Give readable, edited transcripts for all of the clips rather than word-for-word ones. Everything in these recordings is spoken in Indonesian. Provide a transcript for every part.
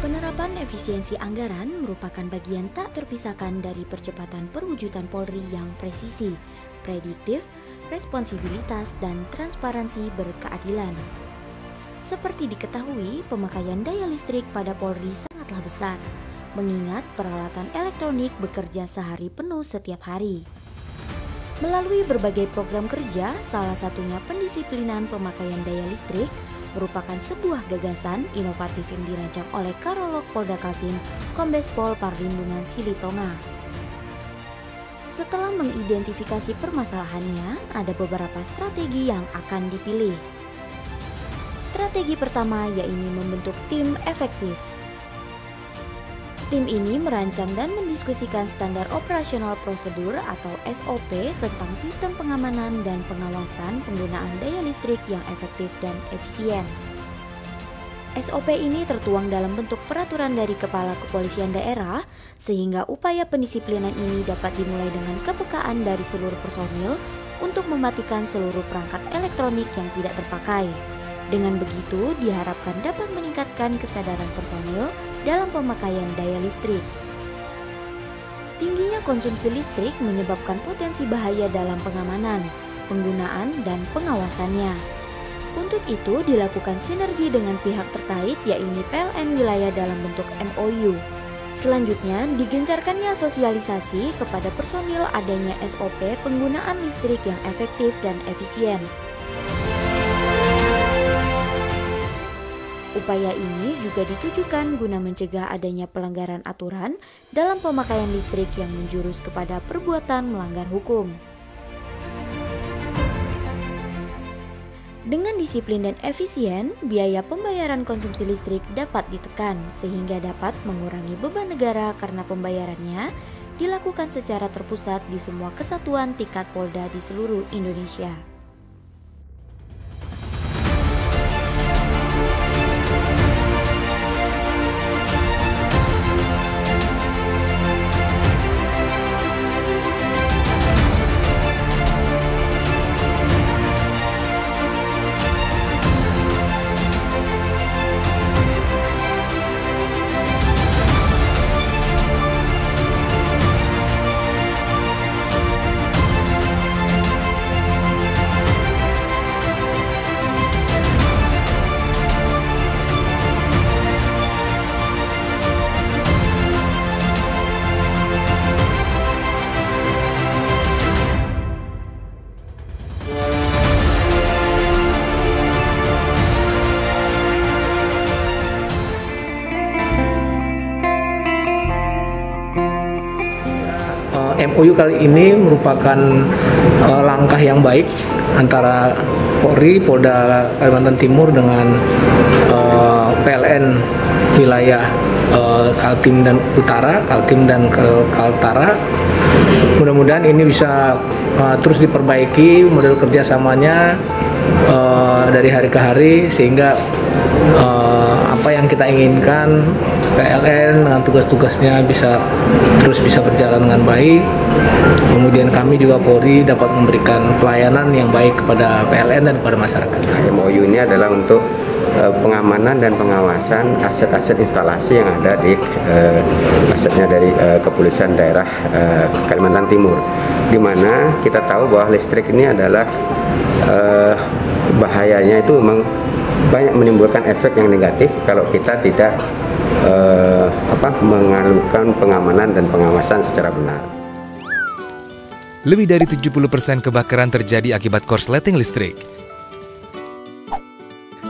Penerapan efisiensi anggaran merupakan bagian tak terpisahkan dari percepatan perwujudan Polri yang presisi, prediktif, responsibilitas, dan transparansi berkeadilan. Seperti diketahui, pemakaian daya listrik pada Polri sangatlah besar, mengingat peralatan elektronik bekerja sehari penuh setiap hari. Melalui berbagai program kerja, salah satunya pendisiplinan pemakaian daya listrik, merupakan sebuah gagasan inovatif yang dirancang oleh Karolog Polda Kaltim, Kombes Pol Parlindungan Silitonga. Setelah mengidentifikasi permasalahannya, ada beberapa strategi yang akan dipilih. Strategi pertama yaitu membentuk tim efektif. Tim ini merancang dan mendiskusikan standar operasional prosedur atau SOP tentang sistem pengamanan dan pengawasan penggunaan daya listrik yang efektif dan efisien. SOP ini tertuang dalam bentuk peraturan dari Kepala Kepolisian Daerah, sehingga upaya pendisiplinan ini dapat dimulai dengan kepekaan dari seluruh personil untuk mematikan seluruh perangkat elektronik yang tidak terpakai. Dengan begitu, diharapkan dapat meningkatkan kesadaran personil dalam pemakaian daya listrik. Tingginya konsumsi listrik menyebabkan potensi bahaya dalam pengamanan, penggunaan, dan pengawasannya. Untuk itu, dilakukan sinergi dengan pihak terkait, yaitu PLN wilayah dalam bentuk MOU. Selanjutnya, digencarkannya sosialisasi kepada personil adanya SOP penggunaan listrik yang efektif dan efisien. Upaya ini juga ditujukan guna mencegah adanya pelanggaran aturan dalam pemakaian listrik yang menjurus kepada perbuatan melanggar hukum. Dengan disiplin dan efisien, biaya pembayaran konsumsi listrik dapat ditekan sehingga dapat mengurangi beban negara karena pembayarannya dilakukan secara terpusat di semua kesatuan tingkat Polda di seluruh Indonesia. MOU kali ini merupakan langkah yang baik antara Polri, Polda Kalimantan Timur dengan PLN wilayah Kaltim dan Utara, Kaltim dan Kaltara. Mudah-mudahan ini bisa terus diperbaiki model kerjasamanya dari hari ke hari sehingga apa yang kita inginkan PLN dengan tugas-tugasnya bisa berjalan dengan baik. Kemudian kami juga Polri dapat memberikan pelayanan yang baik kepada PLN dan kepada masyarakat. MOU ini adalah untuk pengamanan dan pengawasan aset-aset instalasi yang ada di asetnya dari Kepolisian Daerah Kalimantan Timur, di mana kita tahu bahwa listrik ini adalah bahayanya itu memang banyak menimbulkan efek yang negatif kalau kita tidak mengalukan pengamanan dan pengawasan secara benar. Lebih dari 70% kebakaran terjadi akibat korsleting listrik.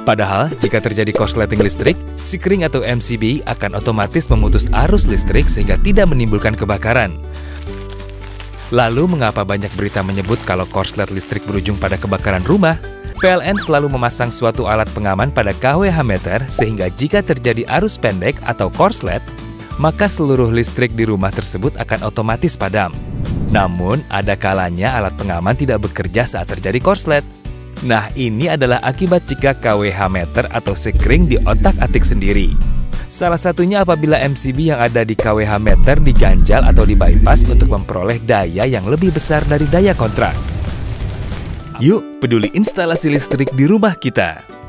Padahal, jika terjadi korsleting listrik, Sikring atau MCB akan otomatis memutus arus listrik sehingga tidak menimbulkan kebakaran. Lalu, mengapa banyak berita menyebut kalau korslet listrik berujung pada kebakaran rumah? PLN selalu memasang suatu alat pengaman pada KWH meter sehingga jika terjadi arus pendek atau korslet, maka seluruh listrik di rumah tersebut akan otomatis padam. Namun, ada kalanya alat pengaman tidak bekerja saat terjadi korslet. Nah, ini adalah akibat jika KWH meter atau Sikring diotak-atik sendiri. Salah satunya apabila MCB yang ada di KWH meter diganjal atau dibypass untuk memperoleh daya yang lebih besar dari daya kontrak. Yuk, peduli instalasi listrik di rumah kita.